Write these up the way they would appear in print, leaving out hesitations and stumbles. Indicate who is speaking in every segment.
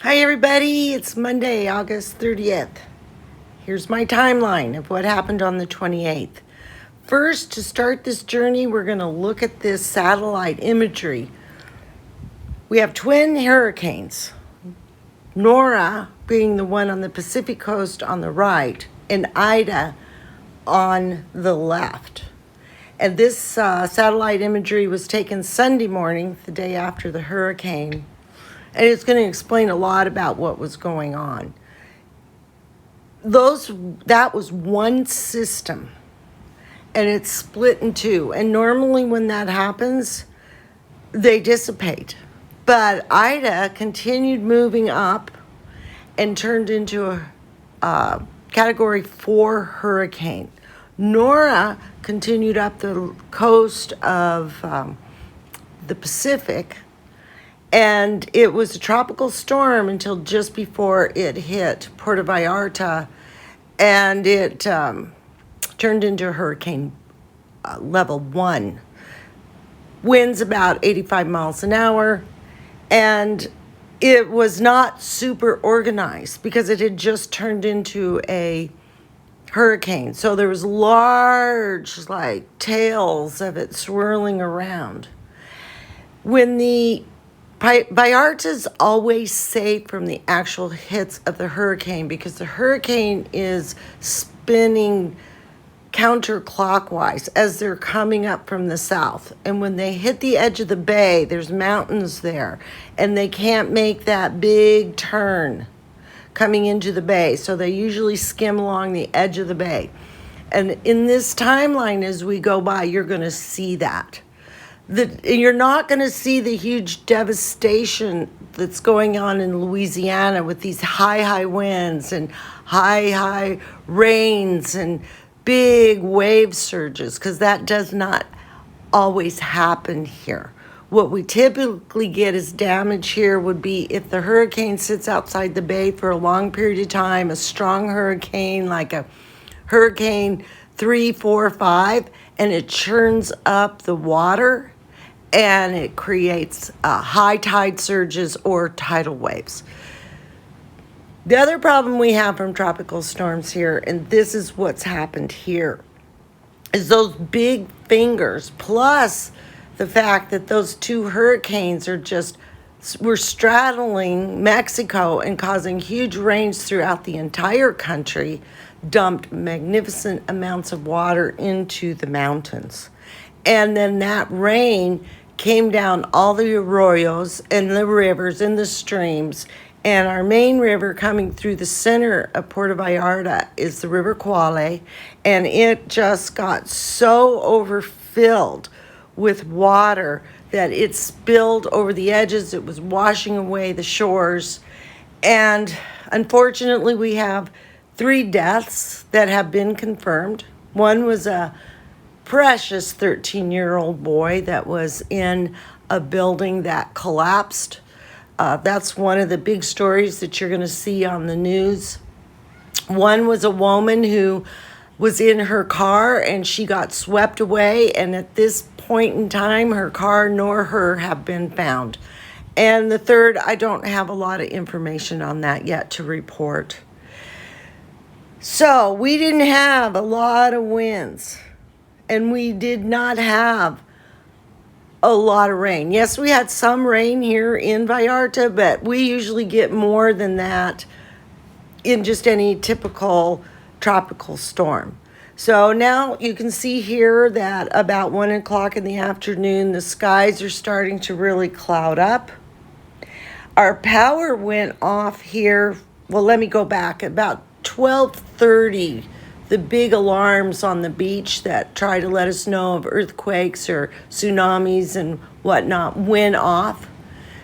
Speaker 1: Hi, everybody. It's Monday, August 30th. Here's my timeline of what happened on the 28th. First, to start this journey, we're going to look at this satellite imagery. We have twin hurricanes, Nora being the one on the Pacific coast on the right, and Ida on the left. And this satellite imagery was taken Sunday morning, the day after the hurricane. And it's going to explain a lot about what was going on. That was one system, and it's split in two. And normally when that happens, they dissipate. But Ida continued moving up and turned into a Category 4 hurricane. Nora continued up the coast of the Pacific, and it was a tropical storm until just before it hit Puerto Vallarta, and it turned into hurricane level 1. Winds about 85 miles an hour, and it was not super organized because it had just turned into a hurricane. So there was large, tails of it swirling around. When the Vallarta's always safe from the actual hits of the hurricane because the hurricane is spinning counterclockwise as they're coming up from the south. And when they hit the edge of the bay, there's mountains there, and they can't make that big turn coming into the bay. So they usually skim along the edge of the bay. And in this timeline, as we go by, you're going to see that. You're not going to see the huge devastation that's going on in Louisiana with these high winds and high rains and big wave surges, because that does not always happen here. What we typically get as damage here would be if the hurricane sits outside the bay for a long period of time, a strong hurricane like a Hurricane 3, 4, 5, and it churns up the water and it creates high tide surges or tidal waves. The other problem we have from tropical storms here, and this is what's happened here, is those big fingers, plus the fact that those two hurricanes were straddling Mexico and causing huge rains throughout the entire country, dumped magnificent amounts of water into the mountains. And then that rain came down all the arroyos and the rivers and the streams. And our main river coming through the center of Puerto Vallarta is the River Quale. And it just got so overfilled with water that it spilled over the edges. It was washing away the shores. And unfortunately, we have 3 deaths that have been confirmed. One was a precious 13-year-old boy that was in a building that collapsed. That's one of the big stories that you're going to see on the news. One was a woman who was in her car and she got swept away, and at this point in time, her car nor her have been found. And the third, I don't have a lot of information on that yet to report. So we didn't have a lot of winds, and we did not have a lot of rain. Yes, we had some rain here in Vallarta, but we usually get more than that in just any typical tropical storm. So now you can see here that about 1 o'clock in the afternoon, the skies are starting to really cloud up. Our power went off here. Well, let me go back. About 12:30, the big alarms on the beach that try to let us know of earthquakes or tsunamis and whatnot went off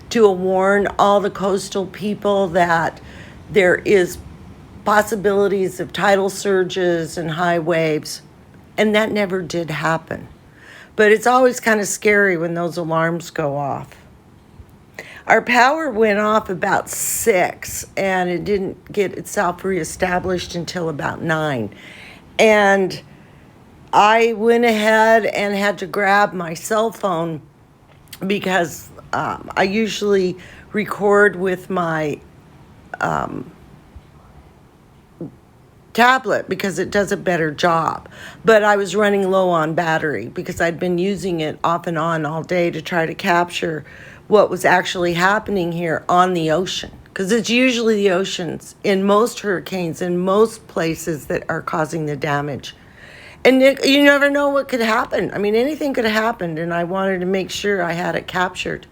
Speaker 1: to warn all the coastal people that there is possibilities of tidal surges and high waves, and that never did happen. But it's always kind of scary when those alarms go off. Our power went off about 6, and it didn't get itself reestablished until about 9. And I went ahead and had to grab my cell phone because I usually record with my tablet because it does a better job. But I was running low on battery because I'd been using it off and on all day to try to capture what was actually happening here on the ocean. Because it's usually the oceans in most hurricanes, in most places, that are causing the damage. And you never know what could happen. I mean, anything could have happened, and I wanted to make sure I had it captured.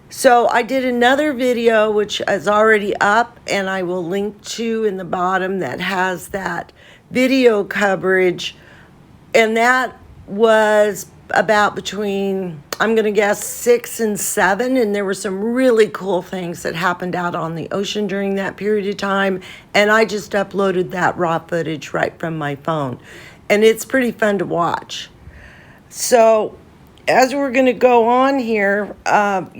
Speaker 1: So I did another video, which is already up, and I will link to in the bottom, that has that video coverage. And that was about between, I'm going to guess, 6 and 7. And there were some really cool things that happened out on the ocean during that period of time. And I just uploaded that raw footage right from my phone. And it's pretty fun to watch. So as we're going to go on here, I'm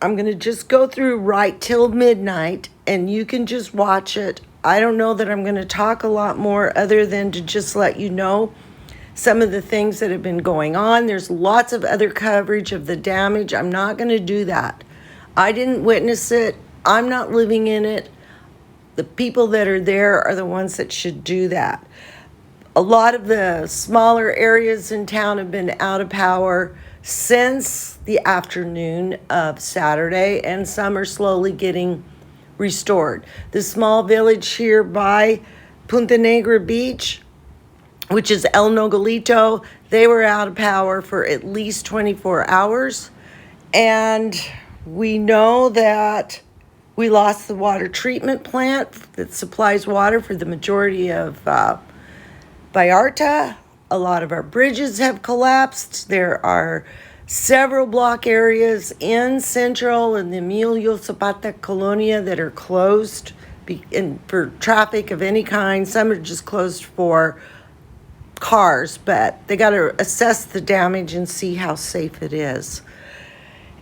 Speaker 1: going to just go through right till midnight, and you can just watch it. I don't know that I'm going to talk a lot more other than to just let you know some of the things that have been going on. There's lots of other coverage of the damage. I'm not going to do that. I didn't witness it. I'm not living in it. The people that are there are the ones that should do that. A lot of the smaller areas in town have been out of power since the afternoon of Saturday, and some are slowly getting restored. The small village here by Punta Negra Beach, which is El Nogalito, they were out of power for at least 24 hours. And we know that we lost the water treatment plant that supplies water for the majority of Vallarta. A lot of our bridges have collapsed. There are several block areas in Central and the Emilio Zapata Colonia that are closed for traffic of any kind. Some are just closed for cars, but they got to assess the damage and see how safe it is.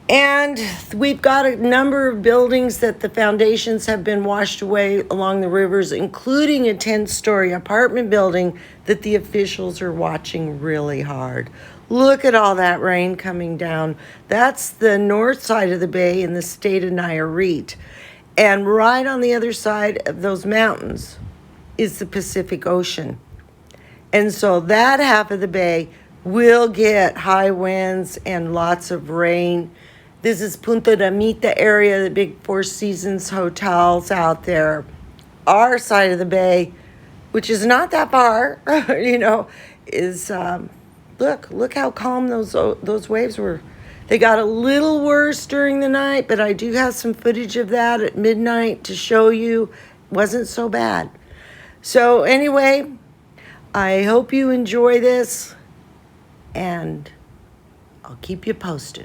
Speaker 1: And we've got a number of buildings that the foundations have been washed away along the rivers, including a 10-story apartment building that the officials are watching really hard. Look at all that rain coming down. That's the north side of the bay in the state of Nayarit. And right on the other side of those mountains is the Pacific Ocean. And so that half of the bay will get high winds and lots of rain. This is Punta Ramita area, the big Four Seasons hotels out there. Our side of the bay, which is not that far, is, look how calm those waves were. They got a little worse during the night, but I do have some footage of that at midnight to show you. It wasn't so bad. So anyway, I hope you enjoy this, and I'll keep you posted.